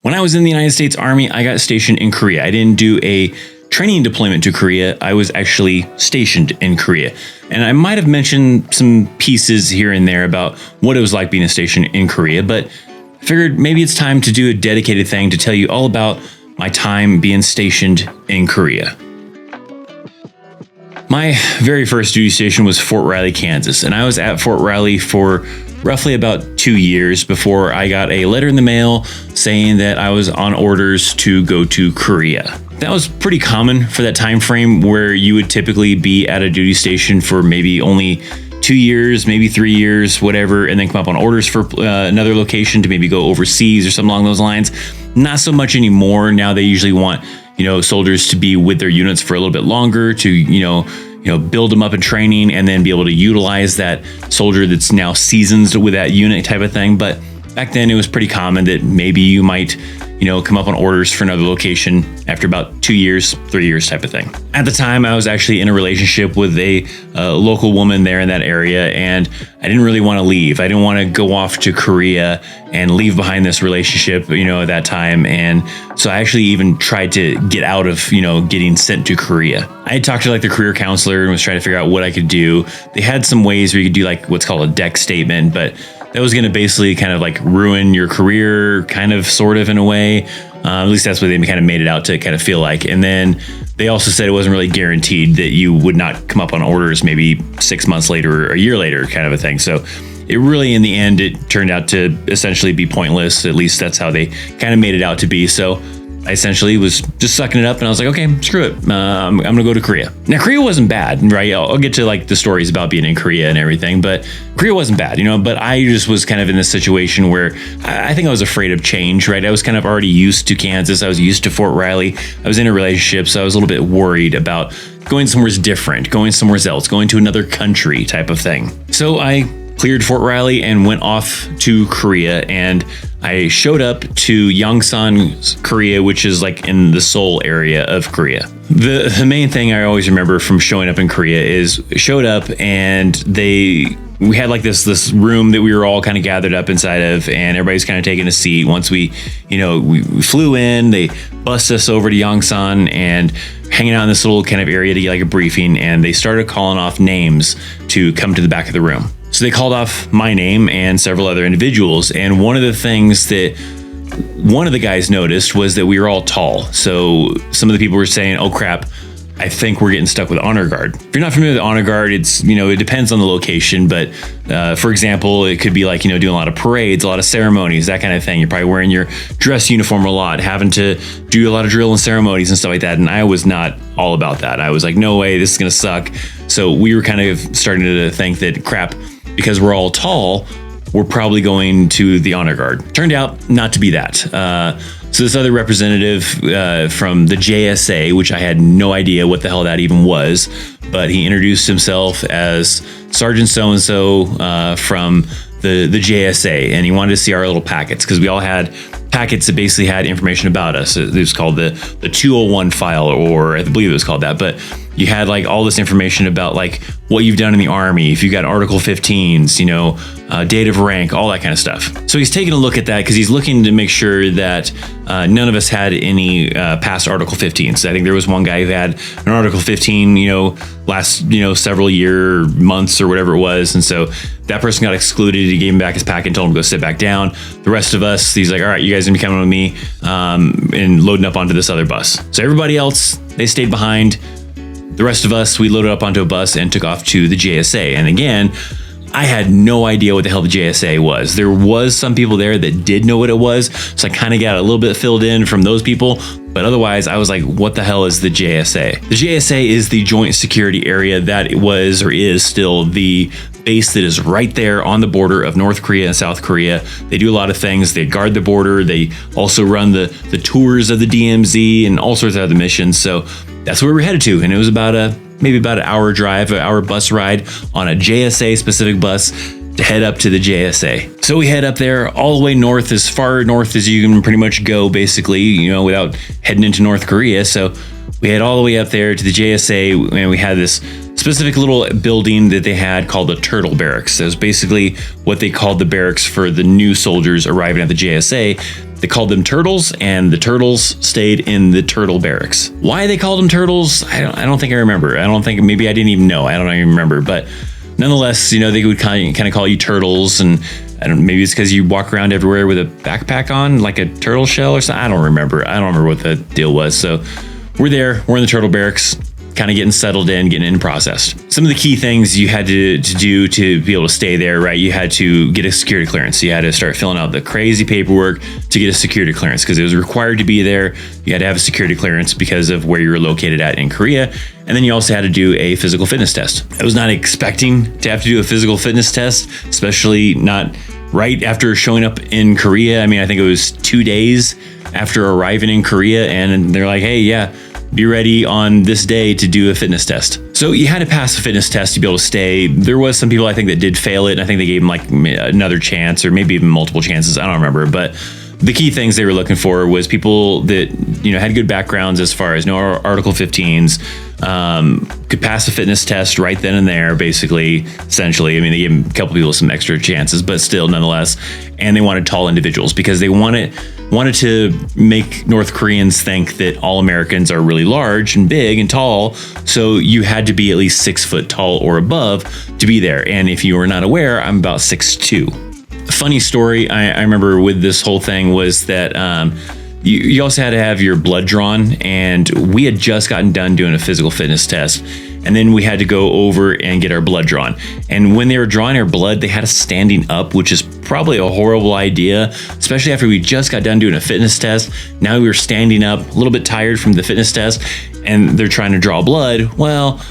When I was in the United States Army, I got stationed in Korea. I didn't do a training deployment to Korea. I was actually stationed in Korea. And I might have mentioned some pieces here and there about what it was like being stationed in Korea, but I figured maybe it's time to do a dedicated thing to tell you all about my time being stationed in Korea. My very first duty station was Fort Riley, Kansas, and I was at Fort Riley for roughly about 2 years before I got a letter in the mail saying that I was on orders to go to Korea. That was pretty common for that time frame where you would typically be at a duty station for maybe only 2 years, maybe 3 years, whatever, and then come up on orders for another location to maybe go overseas or something along those lines. Not so much anymore. Now they usually want, soldiers to be with their units for a little bit longer to, build them up in training and then be able to utilize that soldier that's now seasoned with that unit type of thing. But back then it was pretty common that maybe you might, come up on orders for another location after about 2 years, 3 years type of thing. At the time, I was actually in a relationship with a local woman there in that area, and I didn't really want to leave. I didn't want to go off to Korea and leave behind this relationship, at that time. And so I actually even tried to get out of, getting sent to Korea. I had talked to the career counselor and was trying to figure out what I could do. They had some ways where you could do what's called a deck statement, but that was going to basically kind of ruin your career, kind of, sort of, in a way. At least that's what they kind of made it out to kind of feel like. And then they also said it wasn't really guaranteed that you would not come up on orders maybe 6 months later or a year later, kind of a thing. So it really, in the end, it turned out to essentially be pointless. At least that's how they kind of made it out to be. So I essentially was just sucking it up, and I was like, okay, screw it. I'm going to go to Korea. Now, Korea wasn't bad, right? I'll get to the stories about being in Korea and everything, but Korea wasn't bad, but I just was kind of in this situation where I think I was afraid of change, right? I was kind of already used to Kansas. I was used to Fort Riley. I was in a relationship, so I was a little bit worried about going somewhere different, going somewhere else, going to another country type of thing. So I cleared Fort Riley and went off to Korea, and I showed up to Yongsan, Korea, which is in the Seoul area of Korea. The main thing I always remember from showing up in Korea is showed up and we had this room that we were all kind of gathered up inside of, and everybody's kind of taking a seat. Once we flew in, they bussed us over to Yongsan and hanging out in this little kind of area to get a briefing, and they started calling off names to come to the back of the room. So they called off my name and several other individuals. And one of the things that one of the guys noticed was that we were all tall. So some of the people were saying, oh crap, I think we're getting stuck with honor guard. If you're not familiar with honor guard, it's, it depends on the location. But for example, it could be doing a lot of parades, a lot of ceremonies, that kind of thing. You're probably wearing your dress uniform a lot, having to do a lot of drill and ceremonies and stuff like that. And I was not all about that. I was like, no way, this is going to suck. So we were kind of starting to think that crap, because we're all tall, we're probably going to the honor guard. Turned out not to be that. So this other representative from the JSA, which I had no idea what the hell that even was, but he introduced himself as Sergeant so-and-so from the JSA, and he wanted to see our little packets, because we all had packets that basically had information about us. It was called the 201 file, or I believe it was called that, but you had all this information about what you've done in the Army, if you got Article 15s, date of rank, all that kind of stuff. So he's taking a look at that because he's looking to make sure that none of us had any past Article 15s. I think there was one guy who had an Article 15, last, several months or whatever it was. And so that person got excluded. He gave him back his packet and told him to go sit back down. The rest of us, he's like, all right, you guys are gonna be coming with me and loading up onto this other bus. So everybody else, they stayed behind. The rest of us, we loaded up onto a bus and took off to the JSA. And again, I had no idea what the hell the JSA was. There was some people there that did know what it was, so I kind of got a little bit filled in from those people, but otherwise I was like, what the hell is the JSA? The JSA is the Joint Security Area. That was, or is still, the base that is right there on the border of North Korea and South Korea. They do a lot of things. They guard the border. They also run the tours of the DMZ and all sorts of other missions. So that's where we're headed to. And it was maybe about an hour drive, an hour bus ride on a JSA specific bus to head up to the JSA. So we head up there all the way north, as far north as you can pretty much go, basically, without heading into North Korea. So we head all the way up there to the JSA, and we had this specific little building that they had called the Turtle Barracks. It was basically what they called the barracks for the new soldiers arriving at the JSA. They called them turtles, and the turtles stayed in the Turtle Barracks. Why they called them turtles, I don't think I remember. I don't think, maybe I didn't even know. I don't even remember. But nonetheless, they would kind of call you turtles, and maybe it's because you walk around everywhere with a backpack on, like a turtle shell or something. I don't remember what the deal was. So we're in the Turtle Barracks, kind of getting settled in, getting in processed. Some of the key things you had to do to be able to stay there, right? You had to get a security clearance. You had to start filling out the crazy paperwork to get a security clearance because it was required to be there. You had to have a security clearance because of where you were located at in Korea. And then you also had to do a physical fitness test. I was not expecting to have to do a physical fitness test, especially not right after showing up in Korea. I mean, I think it was 2 days after arriving in Korea, and they're like, hey, yeah, be ready on this day to do a fitness test. So you had to pass the fitness test to be able to stay. There was some people I think that did fail it, and I think they gave them like another chance or maybe even multiple chances. I don't remember, but the key things they were looking for was people that had good backgrounds as far as no Article 15s, could pass the fitness test right then and there, basically, essentially. I mean, they gave a couple people some extra chances, but still, nonetheless. And they wanted tall individuals because they wanted to make North Koreans think that all Americans are really large and big and tall. So you had to be at least 6 foot tall or above to be there. And if you were not aware, I'm about 6'2". Funny story I remember with this whole thing was that you also had to have your blood drawn, and we had just gotten done doing a physical fitness test, and then we had to go over and get our blood drawn. And when they were drawing our blood, they had us standing up, which is probably a horrible idea, especially after we just got done doing a fitness test. Now we were standing up, a little bit tired from the fitness test, and they're trying to draw blood. Well,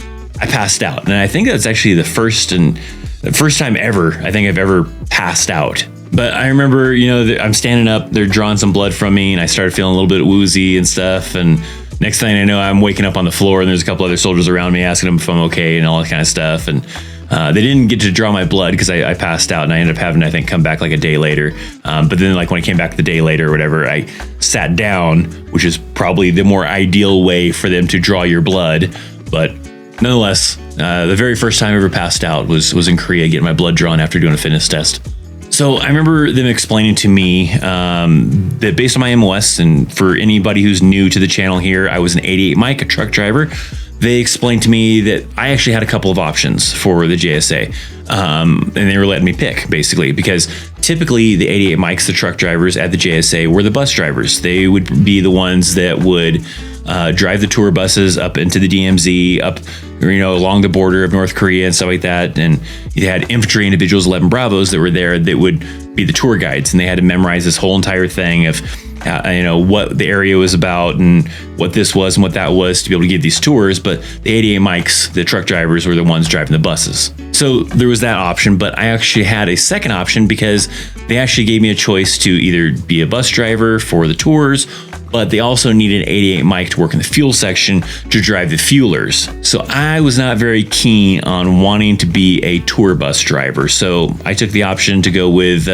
I passed out, and I think that's actually the first time ever I think I've ever passed out. But I remember, I'm standing up, they're drawing some blood from me, and I started feeling a little bit woozy and stuff. And next thing I know, I'm waking up on the floor, and there's a couple other soldiers around me asking them if I'm okay and all that kind of stuff. And they didn't get to draw my blood because I passed out, and I ended up having to, I think, come back like a day later. But then like when I came back the day later or whatever, I sat down, which is probably the more ideal way for them to draw your blood. But nonetheless, the very first time I ever passed out was in Korea, getting my blood drawn after doing a fitness test. So I remember them explaining to me that based on my MOS, and for anybody who's new to the channel here, I was an 88 mic, a truck driver. They explained to me that I actually had a couple of options for the JSA, and they were letting me pick, basically, because typically the 88 mics, the truck drivers at the JSA, were the bus drivers. They would be the ones that would drive the tour buses up into the DMZ, up along the border of North Korea and stuff like that. And you had infantry individuals, 11 Bravos, that were there that would be the tour guides, and they had to memorize this whole entire thing of what the area was about and what this was and what that was to be able to give these tours. But the 88 mics, the truck drivers, were the ones driving the buses. So there was that option, but I actually had a second option because they actually gave me a choice to either be a bus driver for the tours, but they also needed an 88 mic to work in the fuel section to drive the fuelers. So I was not very keen on wanting to be a tour bus driver. So I took the option to go with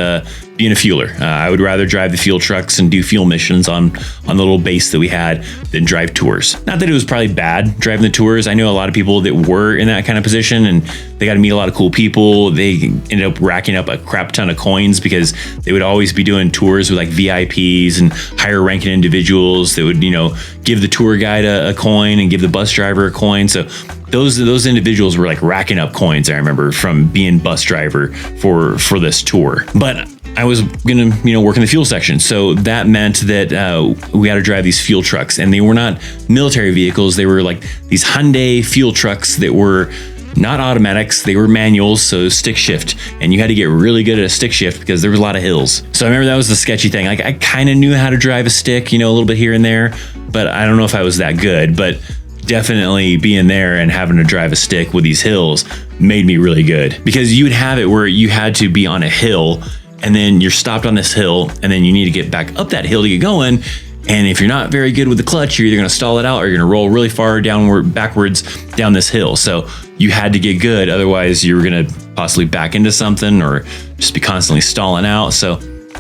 being a fueler. I would rather drive the fuel trucks and do fuel missions on the little base that we had than drive tours. Not that it was probably bad driving the tours. I know a lot of people that were in that kind of position, and they got to meet a lot of cool people. They ended up racking up a crap ton of coins because they would always be doing tours with like VIPs and higher ranking individuals that would, give the tour guide a coin and give the bus driver a coin. So those individuals were like racking up coins, I remember, from being bus driver for this tour. But I was gonna, work in the fuel section. So that meant that we had to drive these fuel trucks, and they were not military vehicles. They were like these Hyundai fuel trucks that were not automatics. They were manuals, so stick shift. And you had to get really good at a stick shift because there was a lot of hills. So I remember that was the sketchy thing. Like I kind of knew how to drive a stick, a little bit here and there, but I don't know if I was that good. But definitely being there and having to drive a stick with these hills made me really good, because you would have it where you had to be on a hill, and then you're stopped on this hill, and then you need to get back up that hill to get going. And if you're not very good with the clutch, you're either going to stall it out or you're going to roll really far backwards down this hill. So you had to get good. Otherwise, you were going to possibly back into something or just be constantly stalling out. So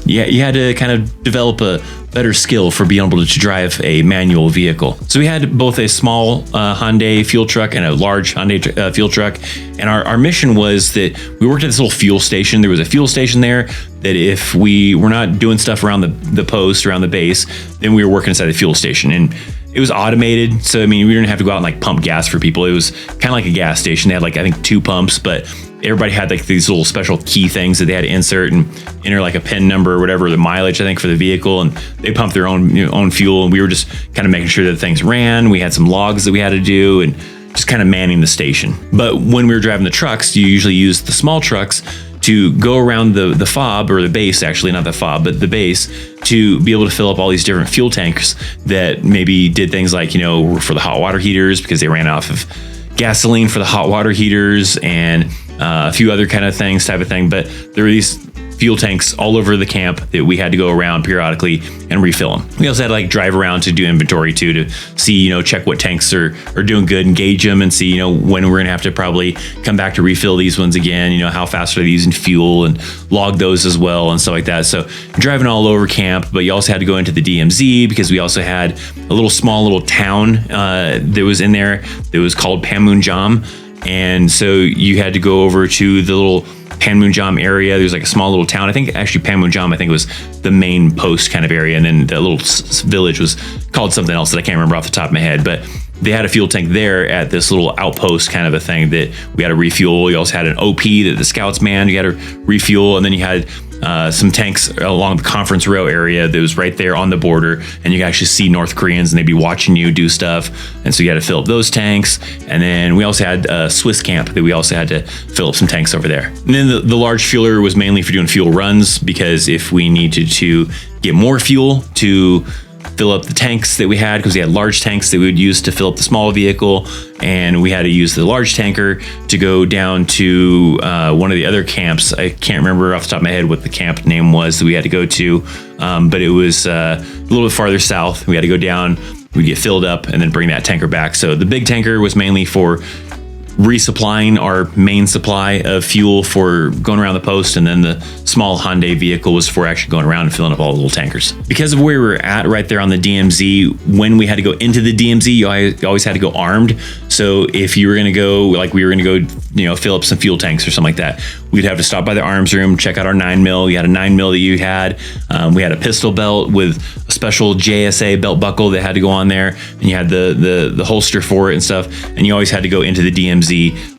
you had to kind of develop a better skill for being able to drive a manual vehicle. So we had both a small Hyundai fuel truck and a large Hyundai fuel truck. And our mission was that we worked at this little fuel station. There was a fuel station there that if we were not doing stuff around the post, around the base, then we were working inside the fuel station. And it was automated. So, I mean, we didn't have to go out and like pump gas for people. It was kind of like a gas station. They had like, I think 2 pumps, but everybody had like these little special key things that they had to insert and enter like a PIN number or whatever, the mileage, I think, for the vehicle. And they pumped their own fuel. And we were just kind of making sure that things ran. We had some logs that we had to do and just kind of manning the station. But when we were driving the trucks, you usually use the small trucks to go around the fob, or the base, actually, not the fob, but the base, to be able to fill up all these different fuel tanks that maybe did things like, for the hot water heaters, because they ran off of gasoline for the hot water heaters and a few other kind of things, type of thing. But there were these fuel tanks all over the camp that we had to go around periodically and refill them. We also had to like drive around to do inventory too, to see, check what tanks are doing good, engage them, and see, when we're gonna have to probably come back to refill these ones again, how fast are they using fuel, and log those as well and stuff like that. So driving all over camp, but you also had to go into the DMZ because we also had a small little town that was in there that was called Panmunjom. And so you had to go over to the little Panmunjom area. There's like a small little town. I think actually Panmunjom, I think, was the main post kind of area. And then the little village was called something else that I can't remember off the top of my head. But they had a fuel tank there at this little outpost kind of a thing that we had to refuel. You also had an OP that the scouts manned. You had to refuel. And then you had some tanks along the conference row area that was right there on the border, and you could actually see North Koreans and they'd be watching you do stuff. And so you had to fill up those tanks. And then we also had a Swiss camp that we also had to fill up some tanks over there. And then the large fueler was mainly for doing fuel runs, because if we needed to get more fuel to fill up the tanks that we had, because we had large tanks that we would use to fill up the small vehicle, and we had to use the large tanker to go down to one of the other camps. I can't remember off the top of my head what the camp name was that we had to go to, but it was a little bit farther south. We had to go down, we'd get filled up, and then bring that tanker back. So the big tanker was mainly for resupplying our main supply of fuel for going around the post, and then the small Hyundai vehicle was for actually going around and filling up all the little tankers. Because of where we were at right there on the DMZ, when we had to go into the DMZ, you always had to go armed. So if you were going to go, like we were going to go, fill up some fuel tanks or something like that, we'd have to stop by the arms room, check out our 9mm. You had a 9mm that you had. We had a pistol belt with a special JSA belt buckle that had to go on there, and you had the holster for it and stuff. And you always had to go into the DMZ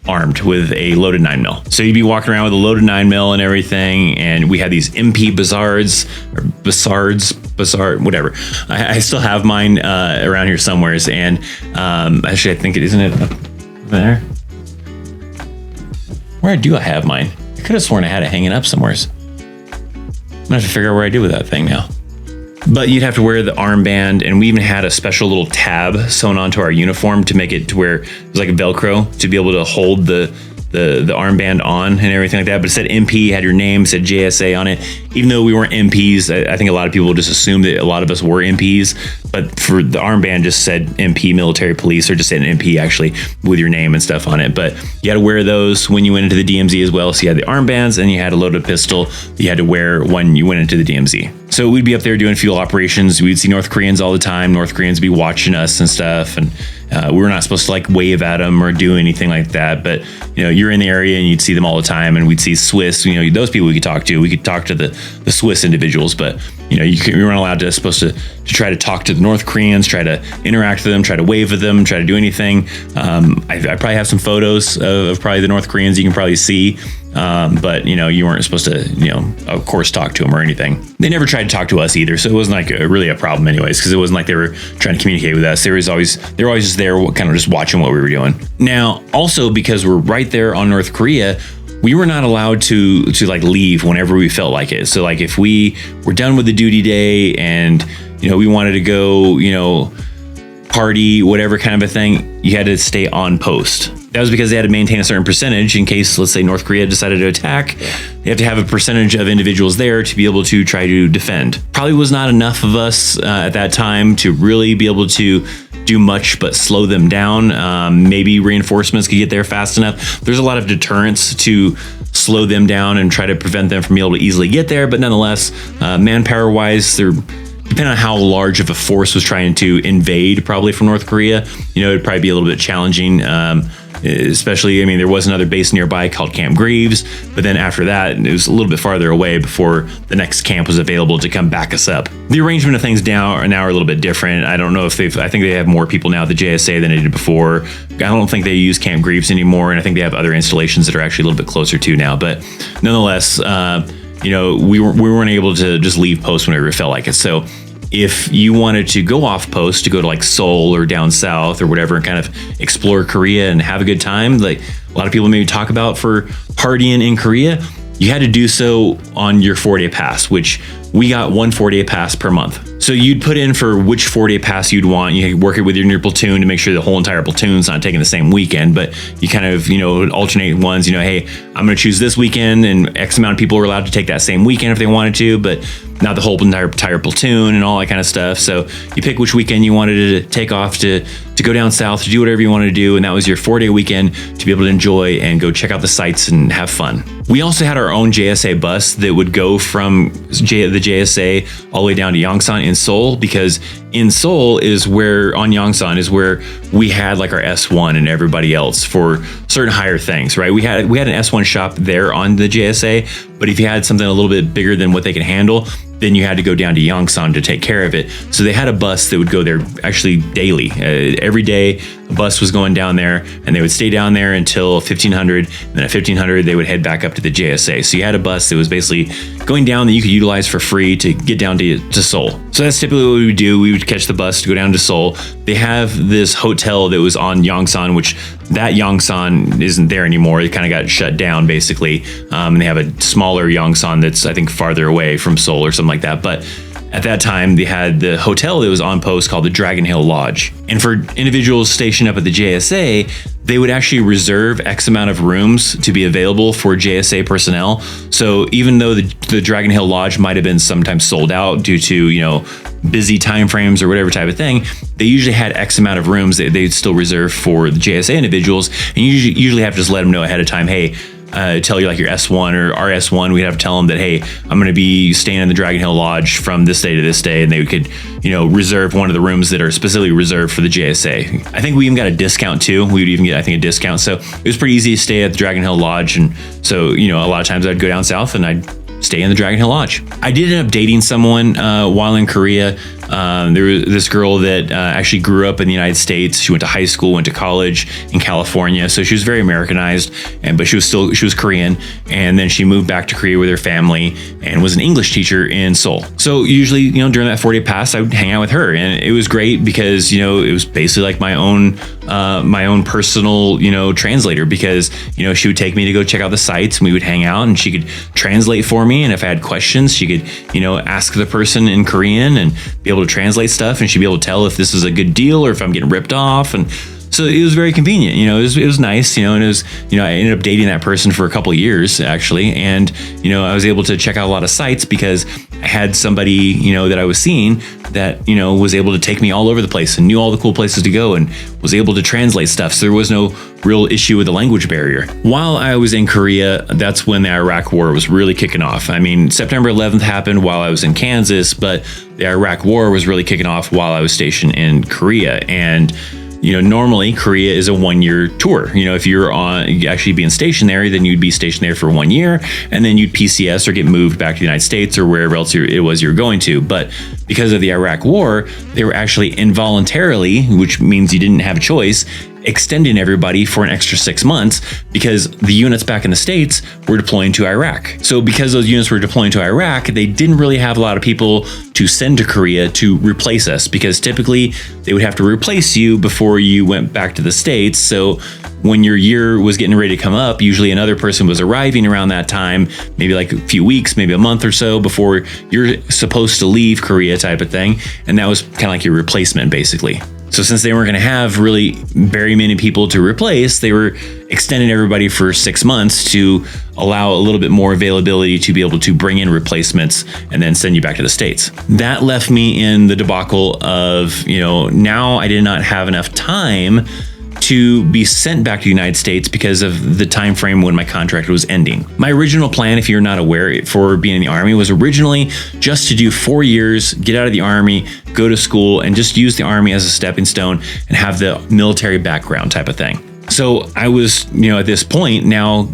armed with a loaded 9mm. So you'd be walking around with a loaded 9mm and everything. And we had these MP Bassards, whatever. I still have mine around here somewheres. And actually, I think isn't it up there? Where do I have mine? I could have sworn I had it hanging up somewheres. I'm gonna have to figure out where I do with that thing now. But you'd have to wear the armband, and we even had a special little tab sewn onto our uniform to make it to where it was like a Velcro to be able to hold the armband on and everything like that. But it said MP, had your name, it said JSA on it. Even though we weren't MPs, I think a lot of people just assumed that a lot of us were MPs. But for the armband, just said MP, military police, or just said an MP actually with your name and stuff on it. But you had to wear those when you went into the DMZ as well. So you had the armbands, and you had a loaded pistol you had to wear when you went into the DMZ. So we'd be up there doing fuel operations. We'd see North Koreans all the time. North Koreans would be watching us and stuff. And we were not supposed to like wave at them or do anything like that. But, you're in the area and you'd see them all the time. And we'd see Swiss, those people we could talk to. We could talk to the Swiss individuals. But, you weren't allowed to, supposed to try to talk to the North Koreans, try to interact with them, try to wave at them, try to do anything. I probably have some photos of probably the North Koreans you can probably see. But you weren't supposed to, of course, talk to them or anything. They never tried to talk to us either. So it wasn't like really a problem anyways, because it wasn't like they were trying to communicate with us. They were always just there, kind of just watching what we were doing. Now, also because we're right there on North Korea, we were not allowed to like leave whenever we felt like it. So like if we were done with the duty day and, we wanted to go, party, whatever kind of a thing, you had to stay on post. That was because they had to maintain a certain percentage in case, let's say, North Korea decided to attack. They have to have a percentage of individuals there to be able to try to defend. Probably was not enough of us at that time to really be able to do much but slow them down. Maybe reinforcements could get there fast enough. There's a lot of deterrence to slow them down and try to prevent them from being able to easily get there. But nonetheless, manpower wise, they're depending on how large of a force was trying to invade, probably from North Korea, it'd probably be a little bit challenging. Especially, there was another base nearby called Camp Greaves, but then after that, it was a little bit farther away before the next camp was available to come back us up. The arrangement of things now are a little bit different. I don't know if I think they have more people now at the JSA than they did before. I don't think they use Camp Greaves anymore, and I think they have other installations that are actually a little bit closer to now. But nonetheless, we weren't able to just leave post whenever it felt like it. So if you wanted to go off post to go to like Seoul or down south or whatever and kind of explore Korea and have a good time, like a lot of people maybe talk about for partying in Korea, you had to do so on your 4-day pass, which we got one 4-day pass per month. So you'd put in for which 4-day pass you'd want. You work it with your platoon to make sure the whole entire platoon's not taking the same weekend, but you kind of, alternate ones, hey, I'm going to choose this weekend, and X amount of people were allowed to take that same weekend if they wanted to, but not the whole entire platoon and all that kind of stuff. So you pick which weekend you wanted to take off to go down south, to do whatever you wanted to do. And that was your 4-day weekend to be able to enjoy and go check out the sights and have fun. We also had our own JSA bus that would go from the JSA all the way down to Yongsan in Seoul, because in Seoul on Yongsan is where we had like our S1 and everybody else for certain higher things, right? We had an S1 shop there on the JSA, but if you had something a little bit bigger than what they could handle, then you had to go down to Yongsan to take care of it. So they had a bus that would go there actually daily. Every day, a bus was going down there, and they would stay down there until 1500. And then at 1500, they would head back up to the JSA. So you had a bus that was basically going down that you could utilize for free to get down to Seoul. So that's typically what we would do. We would catch the bus to go down to Seoul. They have this hotel that was on Yongsan, which that Yongsan isn't there anymore. It kind of got shut down basically. And they have a smaller Yongsan that's, I think, farther away from Seoul or something like that. But at that time, they had the hotel that was on post called the Dragon Hill Lodge. And for individuals stationed up at the JSA, they would actually reserve X amount of rooms to be available for JSA personnel. So even though the Dragon Hill Lodge might have been sometimes sold out due to, busy timeframes or whatever type of thing, they usually had X amount of rooms that they'd still reserve for the JSA individuals. And you usually have to just let them know ahead of time, hey, tell you like your S1 or our S1, we'd have to tell them that, hey, I'm going to be staying in the Dragon Hill Lodge from this day to this day, and they could, reserve one of the rooms that are specifically reserved for the JSA. I think we even got a discount too. We would even get, I think, a discount. So it was pretty easy to stay at the Dragon Hill Lodge. And so, a lot of times I'd go down south and I'd stay in the Dragon Hill Lodge. I did end up dating someone while in Korea. There was this girl that actually grew up in the United States. She went to high school, went to college in California. So she was very Americanized, but she was Korean. And then she moved back to Korea with her family and was an English teacher in Seoul. So usually, during that 4-day pass, I would hang out with her. And it was great because, it was basically like my own personal, translator, because, she would take me to go check out the sites, and we would hang out, and she could translate for me. And if I had questions, she could, ask the person in Korean and be able to translate stuff, and she'd be able to tell if this is a good deal or if I'm getting ripped off. And so it was very convenient, it was nice, and it was, I ended up dating that person for a couple of years actually. And, I was able to check out a lot of sites because I had somebody, that I was seeing that, was able to take me all over the place and knew all the cool places to go and was able to translate stuff. So there was no real issue with the language barrier. While I was in Korea, that's when the Iraq War was really kicking off. I mean, September 11th happened while I was in Kansas, but the Iraq War was really kicking off while I was stationed in Korea. And normally Korea is a 1-year tour. If you're actually being stationed there, then you'd be stationed there for 1 year, and then you'd PCS or get moved back to the United States or wherever else it was you're going to. But because of the Iraq War, they were actually involuntarily, which means you didn't have a choice, extending everybody for an extra 6 months because the units back in the States were deploying to Iraq. So because those units were deploying to Iraq, they didn't really have a lot of people to send to Korea to replace us, because typically they would have to replace you before you went back to the States. So when your year was getting ready to come up, usually another person was arriving around that time, maybe like a few weeks, maybe a month or so before you're supposed to leave Korea type of thing. And that was kind of like your replacement basically. So since they weren't going to have really very many people to replace, they were extending everybody for 6 months to allow a little bit more availability to be able to bring in replacements and then send you back to the States. That left me in the debacle of, now I did not have enough time to be sent back to the United States because of the time frame when my contract was ending. My original plan, if you're not aware, for being in the Army was originally just to do 4 years, get out of the Army, go to school, and just use the Army as a stepping stone and have the military background type of thing. So I was, at this point now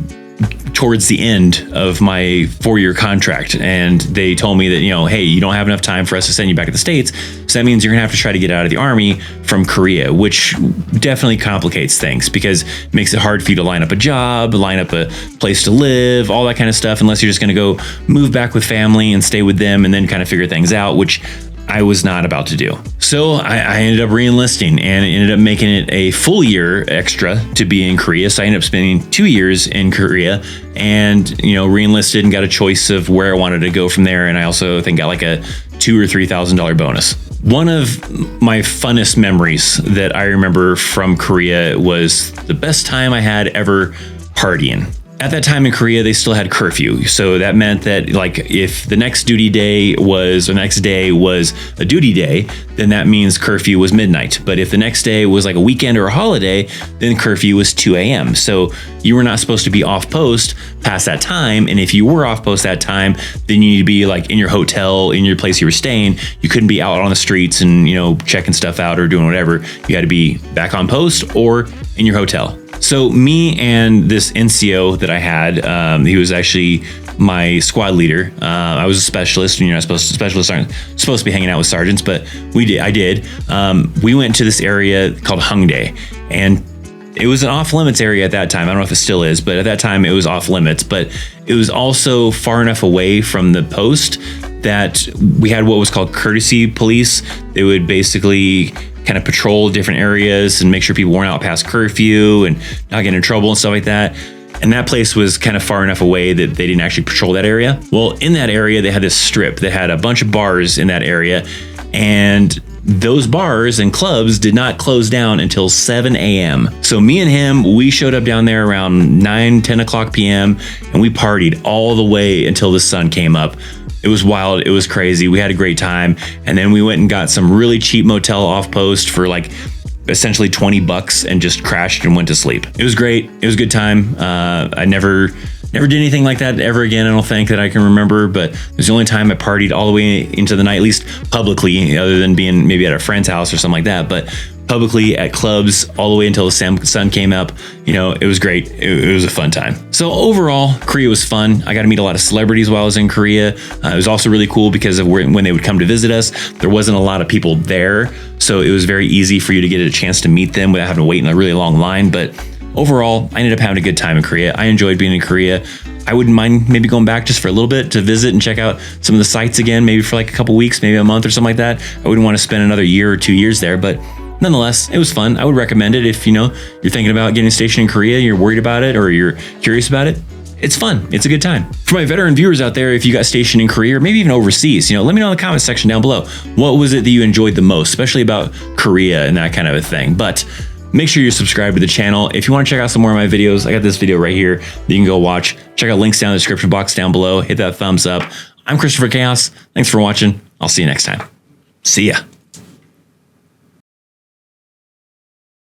towards the end of my 4-year contract, and they told me that, hey, you don't have enough time for us to send you back to the States. So that means you're gonna have to try to get out of the Army from Korea, which definitely complicates things because it makes it hard for you to line up a job, line up a place to live, all that kind of stuff, unless you're just gonna go move back with family and stay with them and then kind of figure things out, which I was not about to do. So I ended up re-enlisting and ended up making it a full year extra to be in Korea. So I ended up spending 2 years in Korea and, re-enlisted and got a choice of where I wanted to go from there. And I also think got like a $2,000 or $3,000 bonus. One of my funnest memories that I remember from Korea was the best time I had ever partying. At that time in Korea, they still had curfew. So that meant that if the next duty day was, or next day was a duty day, then that means curfew was midnight. But if the next day was like a weekend or a holiday, then curfew was 2 a.m. So you were not supposed to be off post past that time. And if you were off post that time, then you need to be in your hotel, in your place you were staying. You couldn't be out on the streets and, checking stuff out or doing whatever. You had to be back on post or in your hotel. So me and this NCO that I had, he was actually my squad leader. I was a specialist, and you're not supposed to, specialists aren't supposed to be hanging out with sergeants, but I did. We went to this area called Hongdae, and it was an off limits area at that time. I don't know if it still is, but at that time it was off limits, but it was also far enough away from the post that we had what was called courtesy police. They would basically kind of patrol different areas and make sure people weren't out past curfew and not getting in trouble and stuff like that. And that place was kind of far enough away that they didn't actually patrol that area. Well, in that area, they had this strip that had a bunch of bars in that area. And those bars and clubs did not close down until 7 a.m. So me and him, we showed up down there around 10 o'clock p.m. and we partied all the way until the sun came up. It was wild. It was crazy. We had a great time. And then we went and got some really cheap motel off post for essentially $20 and just crashed and went to sleep. It was great. It was a good time. I never did anything like that ever again. I don't think that I can remember, but it was the only time I partied all the way into the night, at least publicly, other than being maybe at a friend's house or something like that. But publicly at clubs all the way until the sun came up. It was great. It was a fun time. So overall, Korea was fun. I got to meet a lot of celebrities while I was in Korea. It was also really cool because of when they would come to visit us, there wasn't a lot of people there. So it was very easy for you to get a chance to meet them without having to wait in a really long line. But overall, I ended up having a good time in Korea. I enjoyed being in Korea. I wouldn't mind maybe going back just for a little bit to visit and check out some of the sites again, maybe for a couple weeks, maybe a month or something like that. I wouldn't want to spend another year or 2 years there, but nonetheless, it was fun. I would recommend it if you're thinking about getting stationed in Korea, you're worried about it, or you're curious about it. It's fun. It's a good time. For my veteran viewers out there, if you got stationed in Korea or maybe even overseas, let me know in the comment section down below. What was it that you enjoyed the most, especially about Korea and that kind of a thing? But make sure you're subscribed to the channel. If you want to check out some more of my videos, I got this video right here that you can go watch. Check out links down in the description box down below. Hit that thumbs up. I'm Christopher Chaos. Thanks for watching. I'll see you next time. See ya.